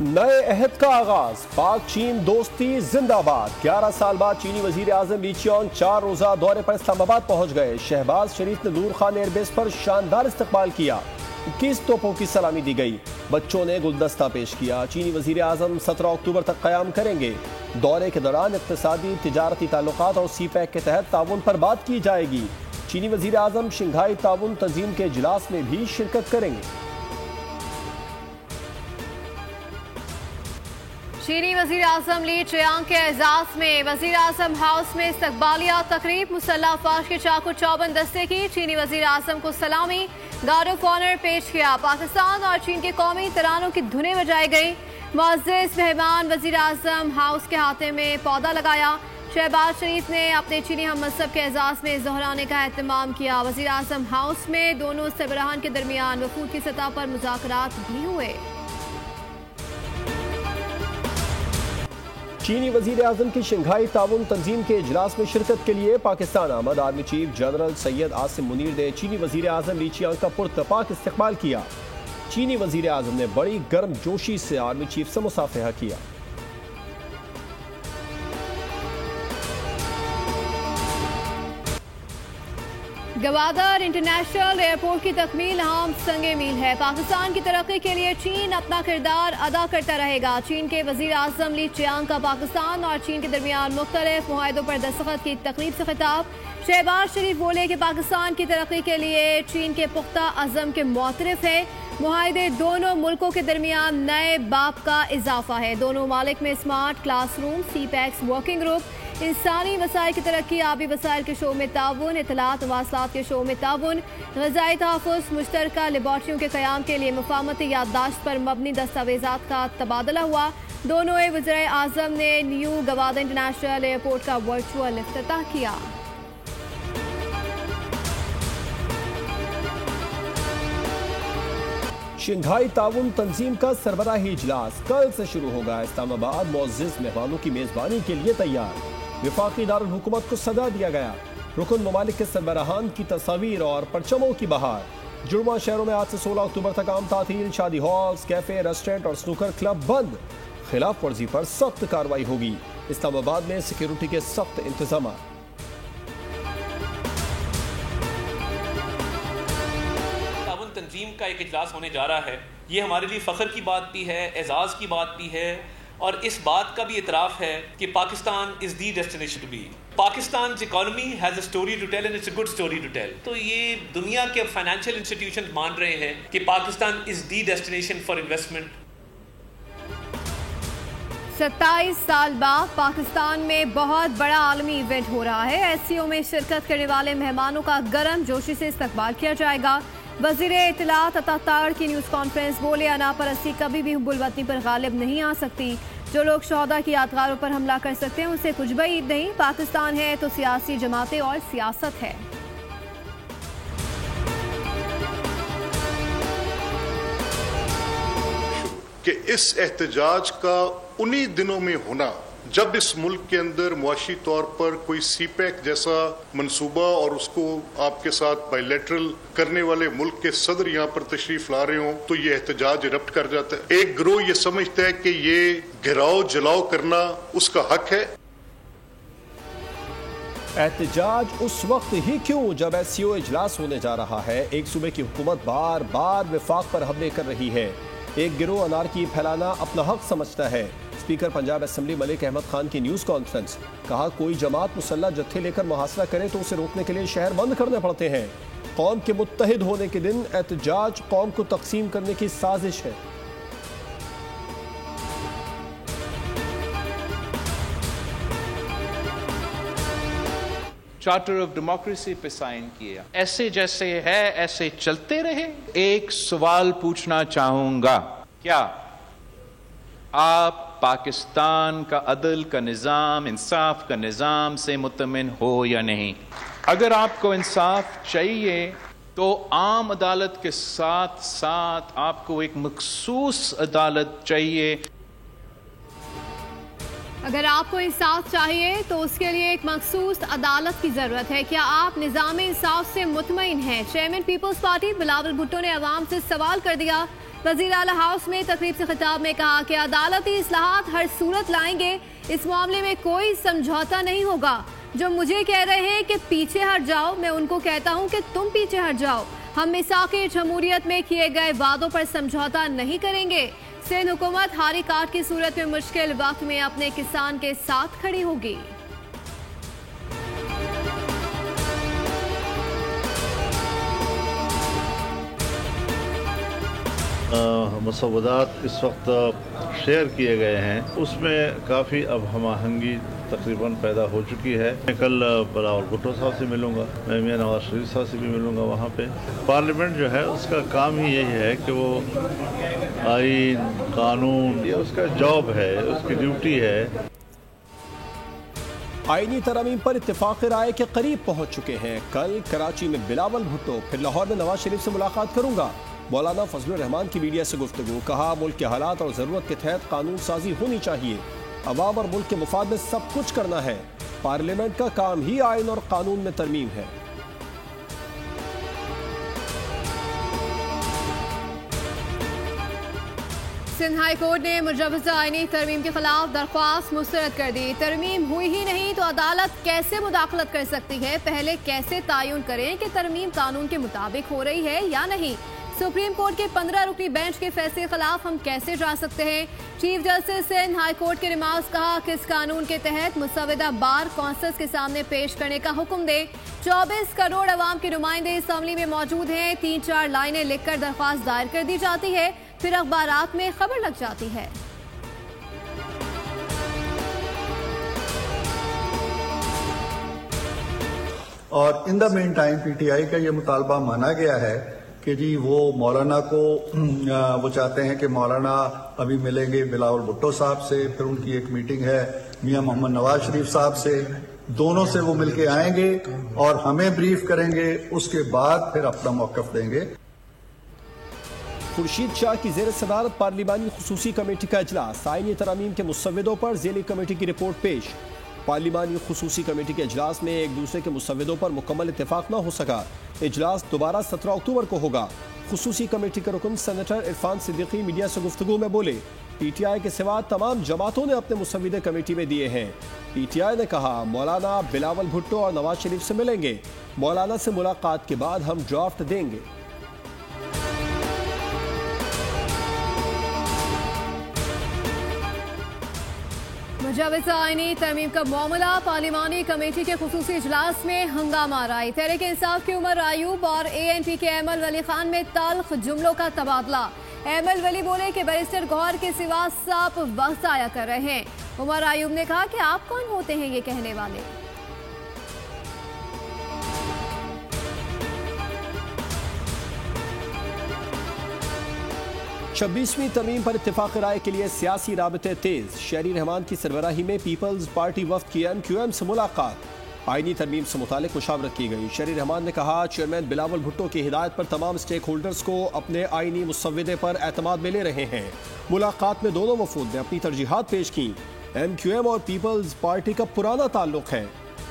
नए अहद का आगाज, पाक चीन दोस्ती जिंदाबाद। 11 साल बाद चीनी वजीर आजम ली चियांग 4 रोजा दौरे पर इस्लामाबाद पहुंच गए। शहबाज शरीफ ने नूर खान एयरबेस पर शानदार इस्तकबाल किया। 21 तोपों की सलामी दी गई। बच्चों ने गुलदस्ता पेश किया। चीनी वजीर आजम 17 अक्टूबर तक कयाम करेंगे। दौरे के दौरान इक्तिसादी तिजारती ताल्लुकात और CPEC के तहत ताउन पर बात की जाएगी। चीनी वजीर आजम शंघाई ताउन तंजीम के इजलास में भी शिरकत करेंगे। चीनी वजीर आजम ली चियांग के एजाज में वजीर आजम हाउस में इस्तकबालिया तकरीब। मुसल्लह अफवाज के चाकू चौबंद दस्ते की चीनी वजीर आजम को सलामी, गार्ड ऑफ ऑनर पेश किया। पाकिस्तान और चीन के कौमी तरानों की धुनें बजाई गई। मुअज़्ज़िज़ मेहमान वजीर आजम हाउस के हाथे में पौधा लगाया। शहबाज शरीफ ने अपने चीनी हम मज़हब के एजाज में ज़ोहराने का एहतमाम किया। वजीर आजम हाउस में दोनों सरबराहान के दरमियान वफूद की सतह पर मुज़ाकरात भी हुए। चीनी वजीर आजम की शंघाई ताउन तंजीम के इजलास में शिरकत के लिए पाकिस्तान आमद। Army chief general Syed Asim Munir ने चीनी वजीर आजम ली चियांग का पुरतपाक इस्तकबाल किया। चीनी वजीर आजम ने बड़ी गर्म जोशी से आर्मी चीफ से मुसाफिहा किया। गवादर इंटरनेशनल एयरपोर्ट की तकमील हम संगे मील है। पाकिस्तान की तरक्की के लिए चीन अपना किरदार अदा करता रहेगा। चीन के वजीर आजम ली चियांग का पाकिस्तान और चीन के दरमियान मुख्तलिफ मुआहिदों पर दस्तखत की तकरीब से खिताब। शहबाज शरीफ बोले कि पाकिस्तान की तरक्की के लिए चीन के पुख्ता अज़म के मुतरफ है। मुआहिदे दोनों मुल्कों के दरमियान नए बाब का इजाफा है। दोनों मालिक में smart classroom, CPEC working group, इंसानी वसाइल की तरक्की, आबी वसाइल के शो में ताउन, इत्तलात वासलात के शो में ताउन, ग़िज़ाई तहफ़्फ़ुज़, मुश्तरका लेबॉर्ट्रियों के क़याम के लिए मुफ़ाहमती याददाश्त पर मबनी दस्तावेज़ात का तबादला हुआ। दोनों वज़ीर आज़म ने न्यू गवादर इंटरनेशनल एयरपोर्ट का वर्चुअल इफ्तिताह किया। शंघाई ताउन तंजीम का सरबराही इजलास कल से शुरू होगा। इस्लामाबाद मुअज़्ज़िज़ मेहमानों की मेजबानी के लिए तैयार। वफाकी दारुल हुकूमत को सदा दिया गया। रुकन ममालिक के सरबराहान की तस्वीर और परचमों की बहार। जुड़वा शहरों में आज से 16 अक्टूबर तक आम तातील। शादी हॉल्स, कैफे, रेस्टोरेंट और स्नूकर क्लब बंद। खिलाफ वर्जी पर सख्त कार्रवाई होगी। इस्लामाबाद में सिक्योरिटी के सख्त इंतजाम। तंजीम का एक इजलास होने जा रहा है। ये हमारे लिए फ़ख्र की बात भी है, एजाज़ की बात भी है और इस बात का भी इतराफ़ है कि Pakistan is the destination to be. Pakistan economy has a story to tell and it's a good story to tell. तो ये दुनिया के फाइनेंशियल इंस्टीट्यूशन मान रहे हैं कि Pakistan is the destination for investment. 27 साल बाद पाकिस्तान में बहुत बड़ा आलमी इवेंट हो रहा है। SCO में शिरकत करने वाले मेहमानों का गर्म जोशी से इस्तकबाल किया जाएगा। वज़ीर इत्तलात अतातार की न्यूज़ कॉन्फ्रेंस बोले, अना परस्ती कभी भी हुब्बुल वतनी पर गालिब नहीं आ सकती। जो लोग शहदा की यादगारों पर हमला कर सकते हैं उनसे कुछ बईद नहीं। पाकिस्तान है तो सियासी जमातें और सियासत है। कि इस एहतजाज का उन्हीं दिनों में होना जब इस मुल्क के अंदर मुआशी तौर पर कोई CPEC जैसा मंसूबा और उसको आपके साथ बायलैटरल करने वाले मुल्क के सदर यहाँ पर तशरीफ ला रहे हों, तो ये एहतजाज इरप्ट कर जाता है। एक गिरोह ये समझता है कि ये घिराव जलाओ करना उसका हक है। एहतजाज उस वक्त ही क्यों जब SCO इजलास होने जा रहा है। एक सूबे की हुकूमत बार बार विफाक पर हमले कर रही है। एक गिरोह अनारकी फैलाना अपना हक समझता है। स्पीकर पंजाब असेंबली मलिक अहमद खान की न्यूज़ कॉन्फ्रेंस। कहा, कोई जमात मुसल्लह जत्थे लेकर मुहासरा करे तो उसे रोकने के लिए शहर बंद करने पड़ते हैं। कौम के मुत्तहिद होने के दिन एहतजाज कौम को तकसीम करने की साजिश है। चार्टर ऑफ डेमोक्रेसी पे साइन किया। ऐसे जैसे है ऐसे चलते रहे। एक सवाल पूछना चाहूंगा, क्या आप पाकिस्तान का अदल का निज़ाम, इंसाफ का निज़ाम से मुतमिन हो या नहीं? अगर आपको इंसाफ चाहिए तो आम अदालत के साथ साथ आपको एक मखसूस अदालत चाहिए। अगर आपको इंसाफ चाहिए तो उसके लिए एक मखसूस अदालत की जरूरत है। क्या आप निज़ाम इंसाफ से मुतमईन हैं? Chairman Peoples Party Bilawal Bhutto ने अवाम से सवाल कर दिया। वज़ीर आला हाउस में तकरीब से खिताब में कहा कि अदालती इस्लाहात हर सूरत लाएंगे, इस मामले में कोई समझौता नहीं होगा। जो मुझे कह रहे हैं कि पीछे हट जाओ, मैं उनको कहता हूं कि तुम पीछे हट जाओ। हम मिसाक़े जमहूरियत में किए गए वादों पर समझौता नहीं करेंगे। सिंध हुकूमत हारी काट की सूरत में मुश्किल वक्त में अपने किसान के साथ खड़ी होगी। मसवदात इस वक्त शेयर किए गए हैं, उसमें काफ़ी अब हम आहंगी तकरीबन पैदा हो चुकी है। मैं कल बिलावल भुट्टो साहब से मिलूंगा, मैं मियां नवाज शरीफ साहब से भी मिलूंगा। वहाँ पे पार्लियामेंट जो है उसका काम ही यही है कि वो आईन कानून, ये उसका जॉब है, उसकी ड्यूटी है। आईनी तरमीम पर इत्तेफाक राय के करीब पहुँच चुके हैं। कल कराची में बिलावल भुट्टो, फिर लाहौर में नवाज शरीफ से मुलाकात करूंगा। मौलाना फजलुर रहमान की मीडिया से गुफ्तगू, कहा मुल्क के हालात और ज़रूरत के तहत कानून साजी होनी चाहिए। अवाम और मुल्क के मुफाद में सब कुछ करना है। पार्लियामेंट का काम ही आइन और कानून में तरमीम है। सिंध हाई कोर्ट ने मुजवजा आईनी तरमीम के खिलाफ दरख्वास्त मुस्तरद कर दी। तरमीम हुई ही नहीं तो अदालत कैसे मुदाखलत कर सकती है? पहले कैसे तयन करें कि तरमीम कानून के मुताबिक हो रही है या नहीं? सुप्रीम कोर्ट के 15 रुकनी बेंच के फैसले के खिलाफ हम कैसे जा सकते हैं? Chief justice Sindh High Court के रिमार्क्स, कहा कि इस कानून के तहत मुसव्वदा बार कौंसल्स के सामने पेश करने का हुक्म दे। 24 करोड़ अवाम के नुमाइंदे असम्बली में मौजूद हैं। 3-4 लाइनें लिखकर दरख्वास्त दायर कर दी जाती है, फिर अखबारात में खबर लग जाती है। और in the main time PTI का ये मुतालबा माना गया है कि जी वो मौलाना को वो चाहते हैं कि मौलाना अभी मिलेंगे बिलावल भुट्टो साहब से, फिर उनकी एक मीटिंग है मियां मोहम्मद नवाज शरीफ साहब से, दोनों से वो मिलके आएंगे और हमें ब्रीफ करेंगे, उसके बाद फिर अपना मौक़िफ़ देंगे। खुर्शीद शाह की ज़ेर सदारत पार्लिमानी खुसूसी कमेटी का इजलास, आईनी तरमीम के मुसव्वदों पर ज़ेली कमेटी की रिपोर्ट पेश। पार्लिमानी खुसूसी कमेटी के इजलास में एक दूसरे के मुसव्वदों पर मुकम्मल इत्तेफाक न हो सका। इजलास दोबारा 17 अक्टूबर को होगा। खुसूसी कमेटी के रुकन सेनेटर इरफान सिद्दीकी मीडिया से गुफ्तगू में बोले, पीटीआई के सिवा तमाम जमातों ने अपने मुसव्वदे कमेटी में दिए हैं। पीटीआई ने कहा मौलाना बिलावल भुट्टो और नवाज शरीफ से मिलेंगे। मौलाना से मुलाकात के बाद हम ड्राफ्ट देंगे। मुजवजा आईनी तरमीम का मामला, पार्लिमानी कमेटी के खुसूसी इजलास में हंगामा राय। तहरीक इंसाफ के उमर आयूब और ANP के अहमद वली खान में तल्ख जुमलों का तबादला। अहमद वली बोले कि बैरिस्टर गौहर के सिवा सब वक्त जाया कर रहे हैं। उमर आयूब ने कहा कि आप कौन होते हैं ये कहने वाले? 26वीं तरमीम पर इत्तेफाक राय के लिए सियासी राबते तेज। शहरी रहमान की सरबराही में पीपल्स पार्टी वफ्द की MQM से मुलाकात। आईनी तरमीम से मुतालिक मुशावरत की गई। शहरी रहमान ने कहा चेयरमैन बिलावल भुट्टो की हिदायत पर तमाम स्टेक होल्डर्स को अपने आईनी मुसव्वदे पर एतमाद में ले रहे हैं। मुलाकात में दोनों वफूद ने अपनी तरजीहात पेश की। MQM और पीपल्स पार्टी का पुराना ताल्लुक है।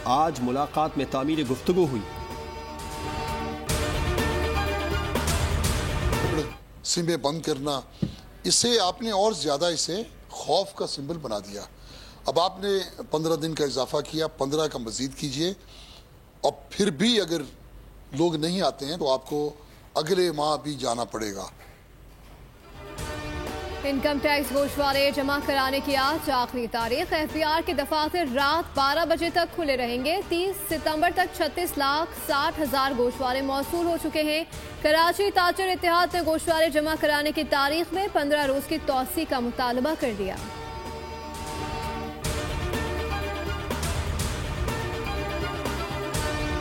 आज मुलाकात में तामीर गुफ्तगू हुई। सिमें बंद करना, इससे आपने और ज़्यादा इसे खौफ का सिंबल बना दिया। अब आपने 15 दिन का इजाफा किया, 15 का मज़ीद कीजिए, और फिर भी अगर लोग नहीं आते हैं तो आपको अगले माह भी जाना पड़ेगा। इनकम टैक्स गोशवारे जमा कराने की आज आखिरी तारीख। FBR के दफातर रात 12 बजे तक खुले रहेंगे। 30 सितंबर तक 36,60,000 गोशवारे मौसूल हो चुके हैं। कराची ताजर इत्तेहाद ने गोशवारे जमा कराने की तारीख में 15 रोज की तौसी का मुतालबा कर दिया।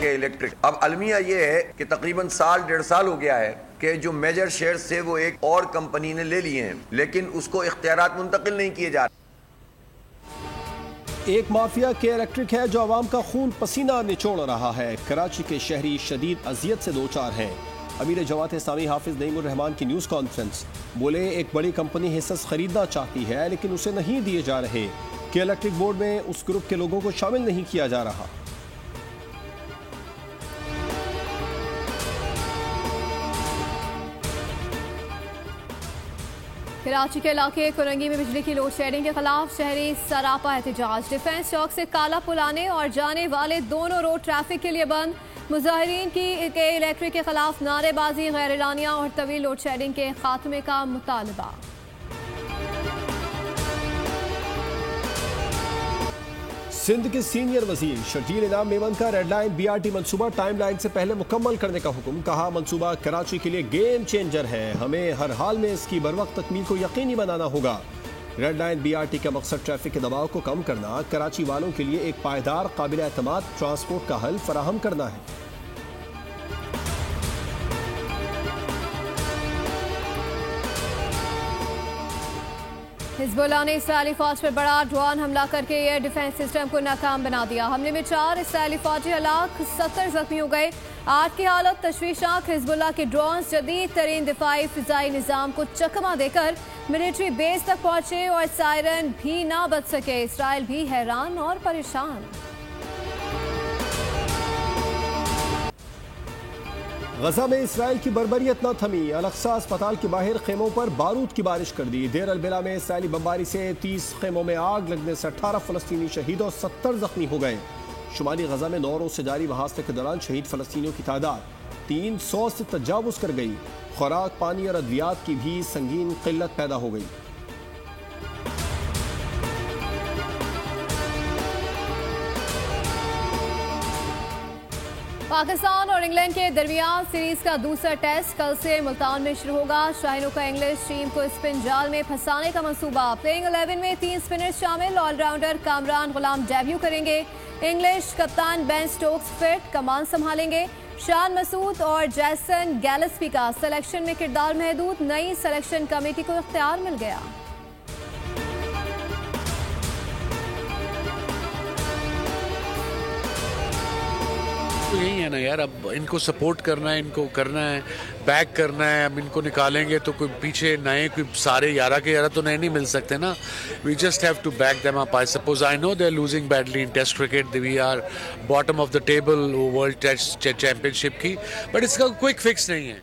इलेक्ट्रिक अब अलमिया ये है कि तकरीबन साल 1.5 साल हो गया है कि जो मेजर शेयर्स थे वो एक और कंपनी ने ले लिए हैं, लेकिन उसको इख्तियारात मुंतकिल नहीं किए जा रहे। एक माफिया के इलेक्ट्रिक है जो आवाम का खून पसीना निचोड़ रहा है। कराची के शहरी शदीद अजियत से दो चार हैं। अमीर जमात इस्लामी हाफिज नईमुर रहमान की न्यूज़ कॉन्फ्रेंस, बोले एक बड़ी कंपनी हिस्सा खरीदना चाहती है लेकिन उसे नहीं दिए जा रहे कि इलेक्ट्रिक बोर्ड में उस ग्रुप के लोगों को शामिल नहीं किया जा रहा। कराची के इलाके कुरंगी में बिजली की लोड शेडिंग के खिलाफ शहरी सरापा एहतजाज। डिफेंस चौक से काला पुल आने और जाने वाले दोनों रोड ट्रैफिक के लिए बंद। मुजाहिरीन की इलेक्ट्रिक के खिलाफ नारेबाजी, गैर एलानिया और तवील लोड शेडिंग के खात्मे का मुतालबा। सिंध के सीनियर वजीर शकील इनाम मेमन का रेड लाइन BRT मंसूबा टाइमलाइन से पहले मुकम्मल करने का हुक्म। कहा, मंसूबा कराची के लिए गेम चेंजर है, हमें हर हाल में इसकी बरवक्त तकमील को यकीनी बनाना होगा। रेड लाइन BRT का मकसद ट्रैफिक के दबाव को कम करना, कराची वालों के लिए एक पायदार काबिल एतमाद ट्रांसपोर्ट का हल फराहम करना है। हिजबुल्लाह ने इसराइली फौज पर बड़ा ड्रोन हमला करके एयर डिफेंस सिस्टम को नाकाम बना दिया। हमले में 4 इसराइली फौजी हलाक, 70 जख्मी हो गए। 8 की हालत तशवीशनाक। हिजबुल्लाह के ड्रोन जदीद तरीन दिफाई फिजाई निजाम को चकमा देकर मिलिट्री बेस तक पहुंचे और सायरन भी ना बच सके। इसराइल भी हैरान और परेशान। गजा में इसराइल की बर्बरियत न थमी। अल-अक्सा अस्पताल के बाहर खेमों पर बारूद की बारिश कर दी। देर अल-बिला में इसराइली बमबारी से 30 खेमों में आग लगने से 18 फलस्तीनी शहीद और 70 जख्मी हो गए। शुमाली गजा में 9 रोज से जारी मुहासरे के दौरान शहीद फलस्तीनियों की तादाद 300 से तजावुज कर गई। खुराक, पानी और अद्वियात की भी संगीन किल्लत पैदा हो गई। पाकिस्तान और इंग्लैंड के दरमियान सीरीज का दूसरा टेस्ट कल से मुल्तान में शुरू होगा। शाहीनों का इंग्लिश टीम को स्पिन जाल में फंसाने का मंसूबा। प्लेइंग 11 में 3 स्पिनर्स शामिल। ऑलराउंडर कामरान गुलाम डेब्यू करेंगे। इंग्लिश कप्तान बेन स्टोक्स फिट, कमान संभालेंगे। शान मसूद और जैसन गैलेस्पी का सिलेक्शन में किरदार महदूद। नई सिलेक्शन कमेटी को इख्तियार मिल गया। तो यही है ना यार, अब इनको सपोर्ट करना है, इनको करना है, बैक करना है। अब इनको निकालेंगे तो कोई पीछे नए, कोई सारे 11 के 11 तो नए नहीं मिल सकते ना। We just have to back them up. I suppose I know they are losing badly in test cricket, we are bottom of the table world test championship की, बट इसका क्विक फिक्स नहीं है।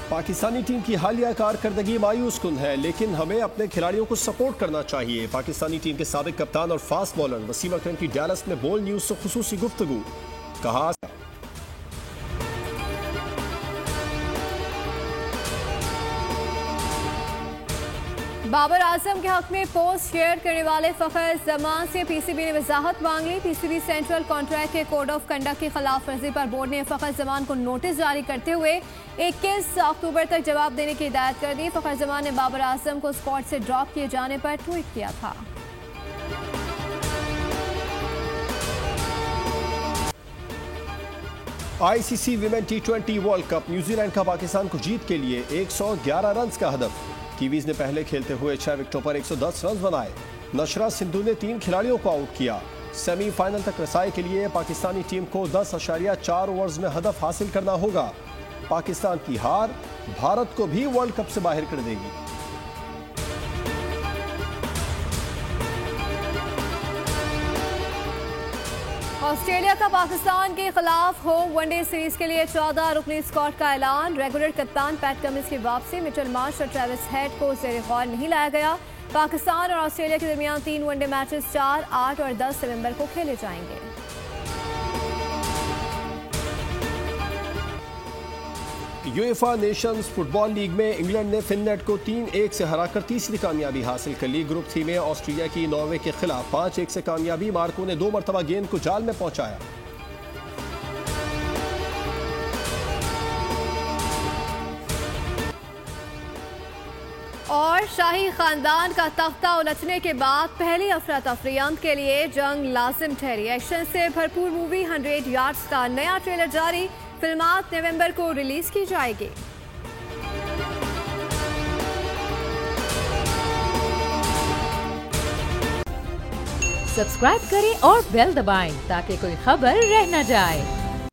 पाकिस्तानी टीम की हालिया कारकर्दगी मायूस कुन है, लेकिन हमें अपने खिलाड़ियों को सपोर्ट करना चाहिए। पाकिस्तानी टीम के साबिक कप्तान और फास्ट बॉलर वसीम अकरम की डैलस में बोल न्यूज से खुसूसी गुफ्तगू। कहा, बाबर आजम के हक में पोस्ट शेयर करने वाले फखर जमान से PCB ने वजाहत मांग ली। PCB सेंट्रल कॉन्ट्रैक्ट के कोड ऑफ कंडक्ट की खिलाफ वर्जी पर बोर्ड ने फखर जमान को नोटिस जारी करते हुए 21 अक्टूबर तक जवाब देने की हिदायत कर दी। फखर जमान ने बाबर आजम को स्क्वाड से ड्रॉप किए जाने पर ट्वीट किया था। ICC women T20 world cup, New Zealand का पाकिस्तान को जीत के लिए 111 रन का हदफ। कीवीज ने पहले खेलते हुए 6 विकेटों पर 110 रन बनाए। नशरा सिंधु ने 3 खिलाड़ियों को आउट किया। सेमीफाइनल तक रसाई के लिए पाकिस्तानी टीम को 10.4 ओवर्स में हदफ हासिल करना होगा। पाकिस्तान की हार भारत को भी वर्ल्ड कप से बाहर कर देगी। ऑस्ट्रेलिया का पाकिस्तान के खिलाफ होम वनडे सीरीज के लिए 14 रुकनी स्क्वाड का ऐलान। रेगुलर कप्तान पैट कमिंस की वापसी, मिचेल मार्श और ट्रेविस हेड को ज़ेरे गौर नहीं लाया गया। पाकिस्तान और ऑस्ट्रेलिया के दरमियान 3 वनडे मैचेस 4, 8 और 10 नवंबर को खेले जाएंगे। यूएफा नेशंस फुटबॉल लीग में इंग्लैंड ने फिनलैंड को 3-1 से हराकर तीसरी कामयाबी हासिल कर ली। ग्रुप सी में ऑस्ट्रेलिया की नॉर्वे के खिलाफ 5-1 से कामयाबी। मार्को ने 2 मरतबा गेंद को जाल में पहुंचाया। और शाही खानदान का तख्ता उलटने के बाद पहली अफरा तफरी अंत के लिए जंग लाजिम ठहरी। एक्शन से भरपूर मूवी 100 यार्ड्स का नया ट्रेलर जारी। फिल्मात नवंबर को रिलीज की जाएगी। सब्सक्राइब करें और बेल दबाएं ताकि कोई खबर रह न जाए।